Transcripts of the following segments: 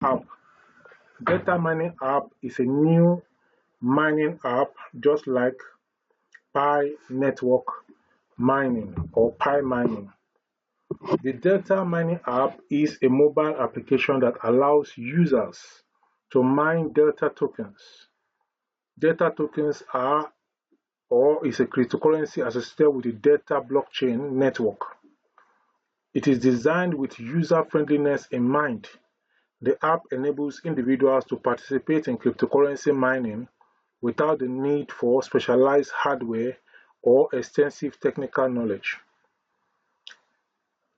app. Data mining app is a new mining app just like Pi network mining or Pi mining. The data mining app is a mobile application that allows users to mine Delta tokens. Data tokens are or is a cryptocurrency associated with the Delta blockchain network. It is designed with user friendliness in mind. The app enables individuals to participate in cryptocurrency mining without the need for specialized hardware or extensive technical knowledge.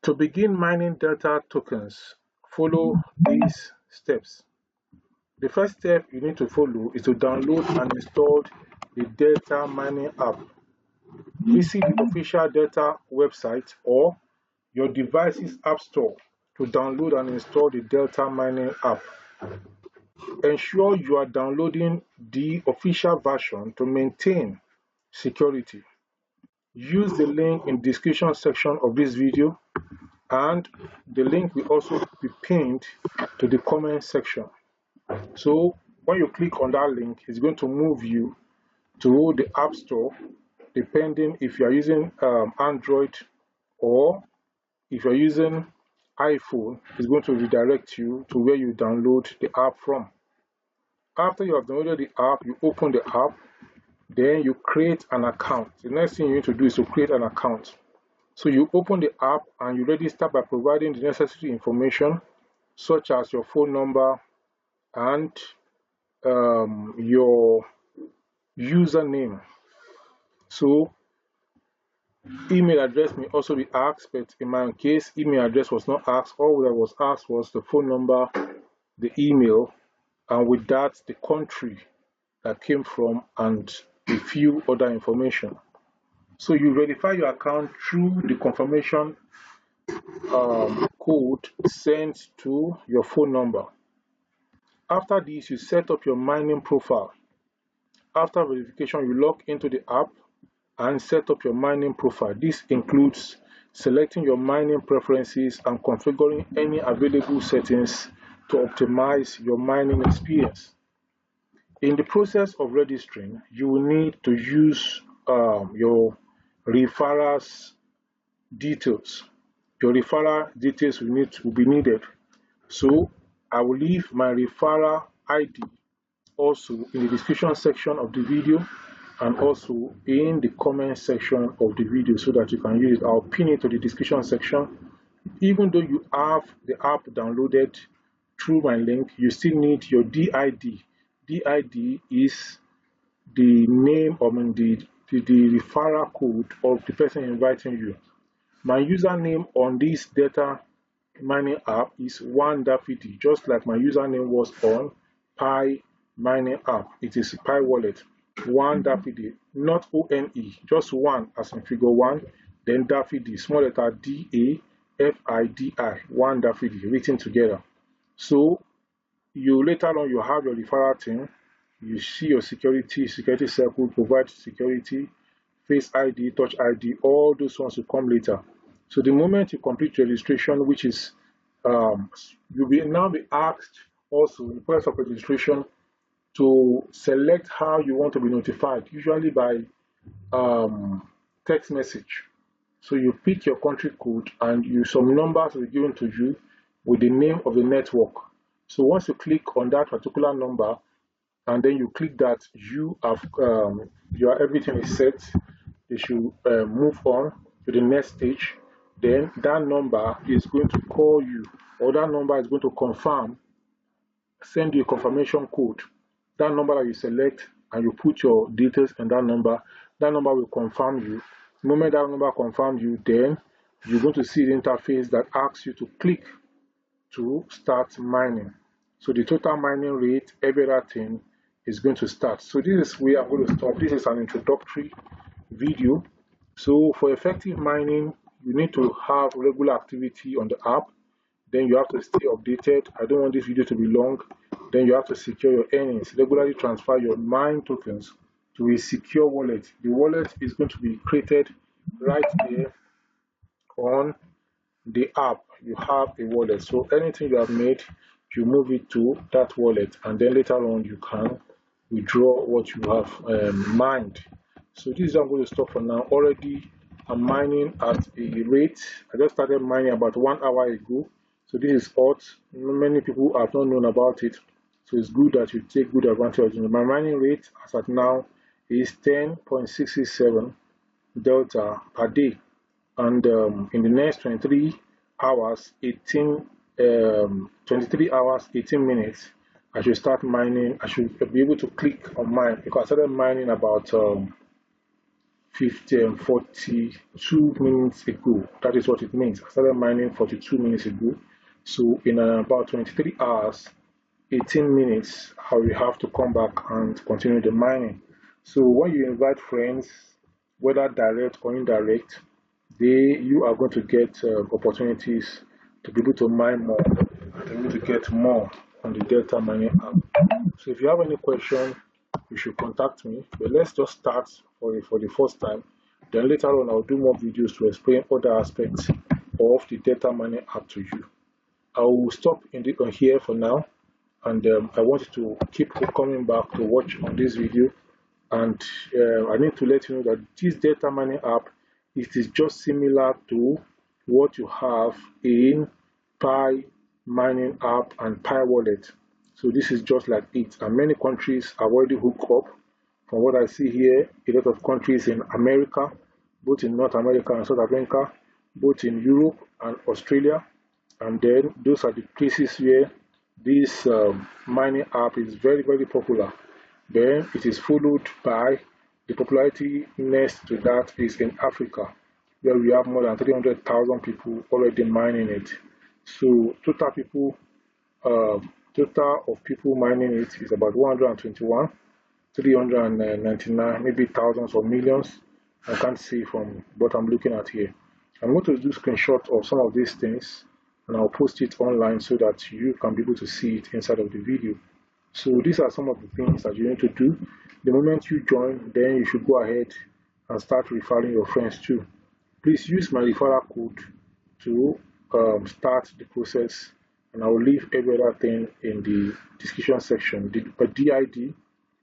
To begin mining Delta tokens, follow these steps. The first step you need to follow is to download and install the Delta mining app. Visit the official Delta website or your device's app store to download and install the Delta mining app. Ensure you are downloading the official version to maintain security. Use the link in the description section of this video, and the link will also be pinned to the comment section. So when you click on that link, it's going to move you to the App Store, depending if you are using Android or if you're using iPhone, it's going to redirect you to where you download the app from. After you have downloaded the app, you open the app, then you create an account. The next thing you need to do is to create an account. So you open the app and you register by providing the necessary information, such as your phone number and your username. So email address may also be asked, but in my case, email address was not asked. All that was asked was the phone number, the email, and with that, the country that came from and a few other information. So you verify your account through the confirmation code sent to your phone number. After this, you set up your mining profile. After verification, you log into the app and set up your mining profile. This includes selecting your mining preferences and configuring any available settings to optimize your mining experience. In the process of registering, you will need to use your referrals details. Your referral details will be needed. So I will leave my referral ID also in the description section of the video and also in the comment section of the video so that you can use it. I'll pin it to the description section. Even though you have the app downloaded through my link, you still need your DID. DID is the name or the referral code of the person inviting you. My username on this data mining app is OneDaffody, just like my username was on Pi mining app. It is Pi wallet. OneDaffody, not ONE, just one as in figure 1, then Daffody, small letter DAFIDI, OneDaffody, written together. So you later on you have your referral team, you see your security circle, provide security, face ID, touch ID, all those ones will come later. So the moment you complete registration, which is you'll now be asked also in the process of registration to select how you want to be notified, usually by text message. So you pick your country code and some numbers will be given to you with the name of the network. So once you click on that particular number and then you click that everything is set, you should move on to the next stage. Then that number is going to call you, or that number is going to send you a confirmation code. That number that you select and you put your details in that number will confirm you. The moment that number confirms you, then you're going to see the interface that asks you to click to start mining. So the total mining rate, everything is going to start. So this is where I'm going to stop. This is an introductory video. So for effective mining, you need to have regular activity on the app. Then you have to stay updated. I don't want this video to be long. Then you have to secure your earnings. Regularly transfer your mine tokens to a secure wallet. The wallet is going to be created right there on the app. You have a wallet. So anything you have made, you move it to that wallet, and then later on you can withdraw what you have mined. So this is how I'm going to stop for now. Already I'm mining at a rate. I just started mining about 1 hour ago. So this is hot. Many people have not known about it. So it's good that you take good advantage of it. My mining rate as at now is 10.667 delta per day. And in the next 23 hours, 23 hours, 18 minutes, I should start mining. I should be able to click on mine, because I started mining about 42 minutes ago. That is what it means. I started mining 42 minutes ago. So in about 23 hours, 18 minutes, I will have to come back and continue the mining. So when you invite friends, whether direct or indirect, you are going to get opportunities to be able to mine more, and to be able to get more on the Delta mining app. So if you have any question, you should contact me. But let's just start for the first time. Then later on, I'll do more videos to explain other aspects of the Delta mining app to you. I will stop on here for now, and I want you to keep coming back to watch on this video. And I need to let you know that this Delta mining app, it is just similar to what you have in Pi mining app and Pi wallet. So this is just like it, and many countries are already hooked up. From what I see here, a lot of countries in America, both in North America and South America, both in Europe and Australia, and then those are the places where this mining app is very, very popular. Then it is followed by the popularity next to that is in Africa, where we have more than 300,000 people already mining it. So total of people mining it is about 121, 399, maybe thousands or millions. I can't see from what I'm looking at here. I'm going to do screenshots of some of these things, and I'll post it online so that you can be able to see it inside of the video. So these are some of the things that you need to do. The moment you join, then you should go ahead and start referring your friends too. Please use my referral code to start the process, and I will leave every other thing in the description section. But DID,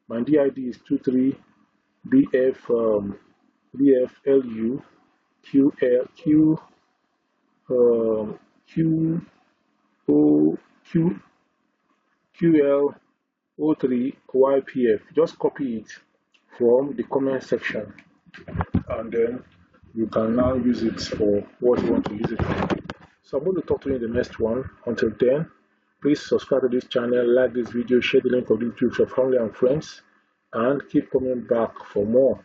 my DID is 23BFLU QL03YPF. Just copy it from the comment section, and then you can now use it for what you want to use it for. So I'm going to talk to you in the next one. Until then, please subscribe to this channel, like this video, share the link of this video with your family and friends, and keep coming back for more.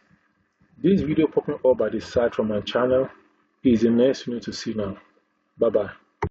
This video popping up by the side from my channel is the next you need to see now. Bye bye.